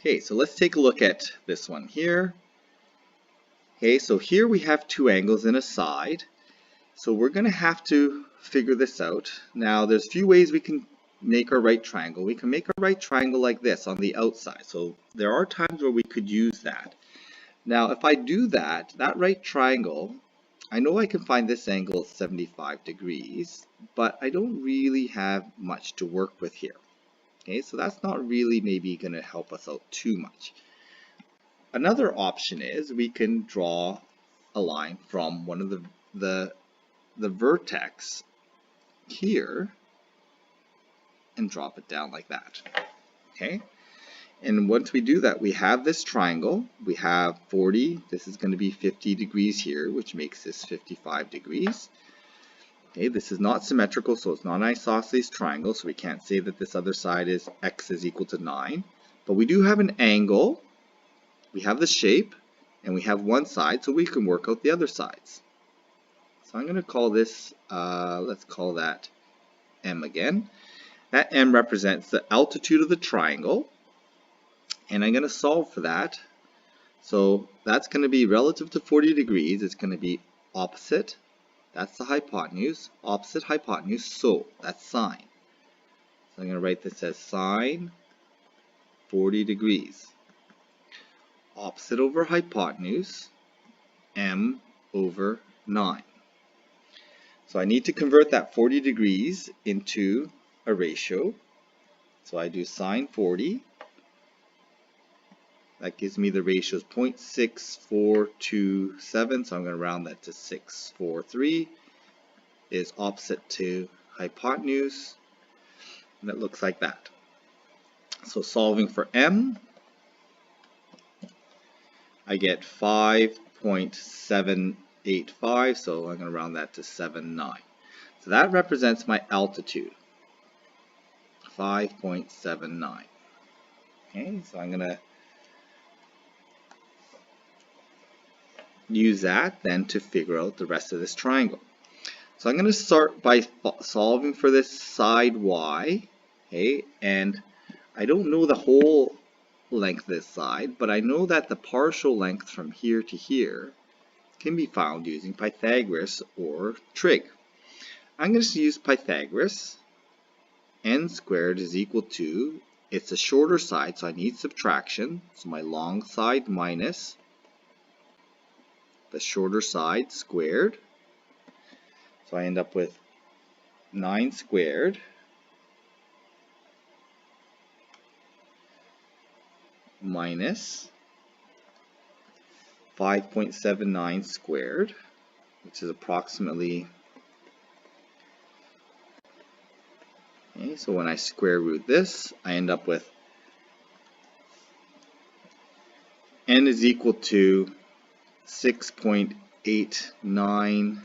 Okay, so let's take a look at this one here. Okay, so here we have two angles and a side. So we're going to have to figure this out. Now, there's a few ways we can make our right triangle. We can make a right triangle like this on the outside. So there are times where we could use that. Now, if I do that, that right triangle, I know I can find this angle at 75 degrees, but I don't really have much to work with here. Okay, so that's not really maybe going to help us out too much. Another option is we can draw a line from one of the vertex here and drop it down like that. Okay, and once we do that, we have this triangle. We have 40. This is going to be 50 degrees here, which makes this 55 degrees. Okay, this is not symmetrical, so it's not an isosceles triangle, so we can't say that this other side is x is equal to 9. But we do have an angle, we have the shape, and we have one side, so we can work out the other sides. So I'm going to call this, let's call that m again. That m represents the altitude of the triangle, and I'm going to solve for that. So that's going to be relative to 40 degrees, it's going to be opposite. That's the hypotenuse, opposite hypotenuse, so that's sine. So I'm going to write this as sine 40 degrees. Opposite over hypotenuse, m over 9. So I need to convert that 40 degrees into a ratio. So I do sine 40. That gives me the ratio is 0.6427, so I'm going to round that to 643, is opposite to hypotenuse, and it looks like that. So solving for m, I get 5.785, so I'm going to round that to 79. So that represents my altitude, 5.79. Okay, so I'm going to use that then to figure out the rest of this triangle. So I'm going to start by solving for this side y, okay, and I don't know the whole length of this side, but I know that the partial length from here to here can be found using Pythagoras or Trig. I'm going to use Pythagoras. N squared is equal to, it's a shorter side, so I need subtraction, so my long side minus the shorter side squared. So I end up with 9 squared minus 5.79 squared, which is approximately, okay, so when I square root this, I end up with n is equal to 6.89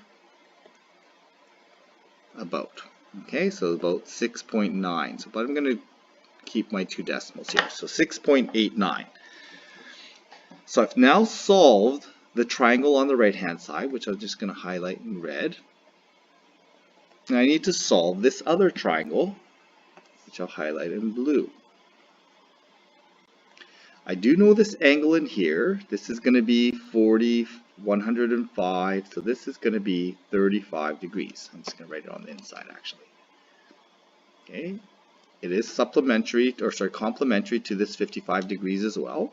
about. Okay, so about 6.9. So, but I'm going to keep my two decimals here. So 6.89. So I've now solved the triangle on the right hand side, which I'm just going to highlight in red. And I need to solve this other triangle, which I'll highlight in blue. I do know this angle in here. This is going to be 40, 105, so this is going to be 35 degrees. I'm just going to write it on the inside actually. Okay, it is complementary to this 55 degrees as well.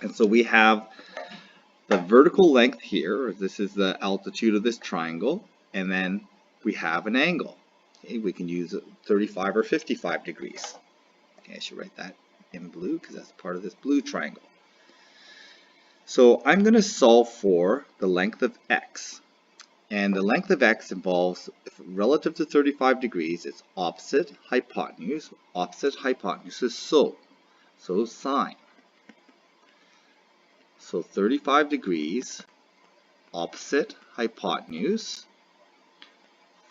And so we have the vertical length here, this is the altitude of this triangle, and then we have an angle. Okay, we can use 35 or 55 degrees. Okay, I should write that in blue because that's part of this blue triangle. So I'm going to solve for the length of x. And the length of x involves, relative to 35 degrees, it's opposite hypotenuse. Opposite hypotenuse is so sine. So 35 degrees, opposite hypotenuse,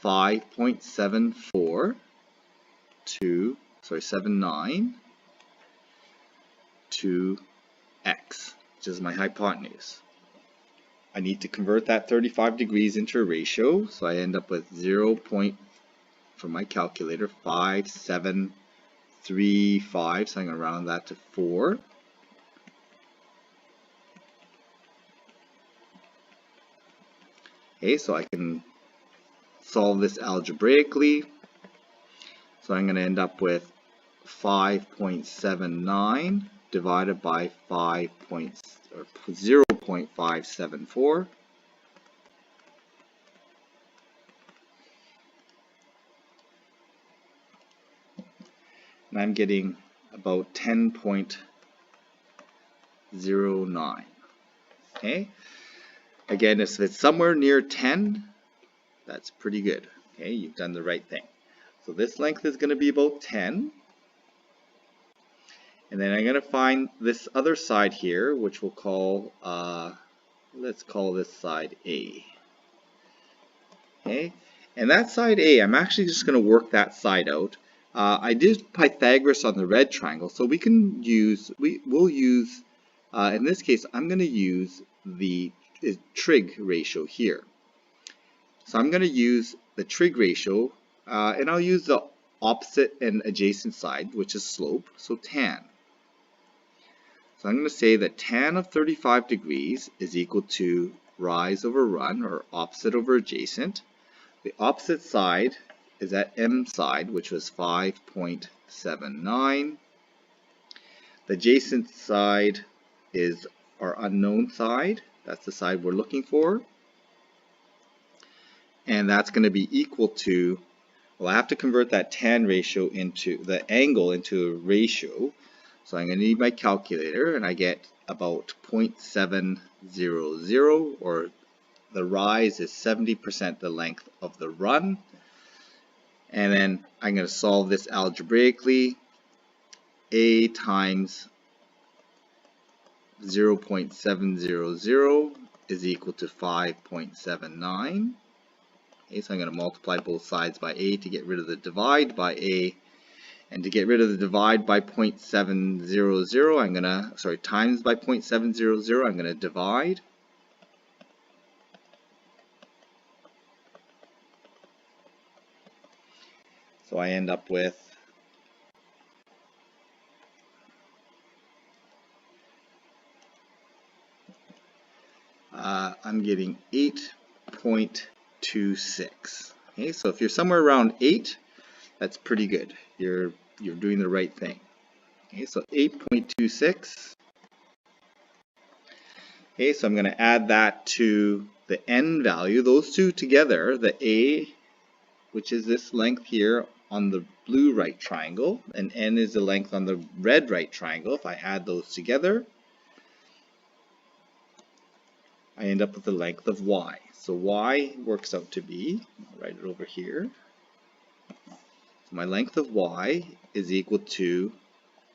79 to x, which is my hypotenuse. I need to convert that 35 degrees into a ratio, so I end up with 0. For my calculator, 574 0.35, so I'm going to round that to 4. Okay, so I can solve this algebraically. So I'm going to end up with 5.79 divided by 0.574. And I'm getting about 10.09. Okay. Again, if it's somewhere near 10, that's pretty good. Okay, you've done the right thing. So this length is going to be about 10. And then I'm going to find this other side here, which we'll call, let's call this side A. Okay, and that side A, I'm actually just going to work that side out. I did Pythagoras on the red triangle, so we can use, we'll use, in this case, I'm going to use the trig ratio here. So I'm going to use the trig ratio, and I'll use the opposite and adjacent side, which is slope, so tan. So I'm going to say that tan of 35 degrees is equal to rise over run, or opposite over adjacent. The opposite side is that m side, which was 5.79. The adjacent side is our unknown side. That's the side we're looking for. And that's going to be equal to, well, I have to convert that tan ratio into, the angle into a ratio. So I'm going to need my calculator, and I get about 0.700, or the rise is 70% the length of the run. And then I'm going to solve this algebraically. A times 0.700 is equal to 5.79. Okay, so I'm going to multiply both sides by A to get rid of the divide by A. And to get rid of the divide by 0.700, I'm going to, times by 0.700, I'm going to divide. So I end up with I'm getting 8.26. Okay, so if you're somewhere around 8, that's pretty good. You're doing the right thing. Okay, so 8.26. Okay, so I'm going to add that to the n value. Those two together, the A, which is this length here on the blue right triangle, and n is the length on the red right triangle. If I add those together, I end up with the length of y. So y works out to be, I'll write it over here. So my length of y is equal to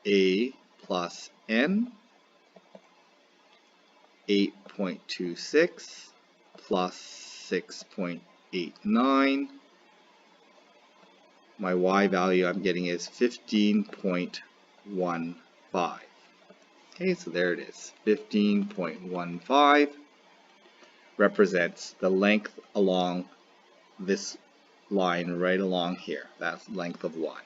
A plus n, 8.26 plus 6.89. My y value I'm getting is 15.15. Okay, so there it is. 15.15 represents the length along this line right along here. That's length of y.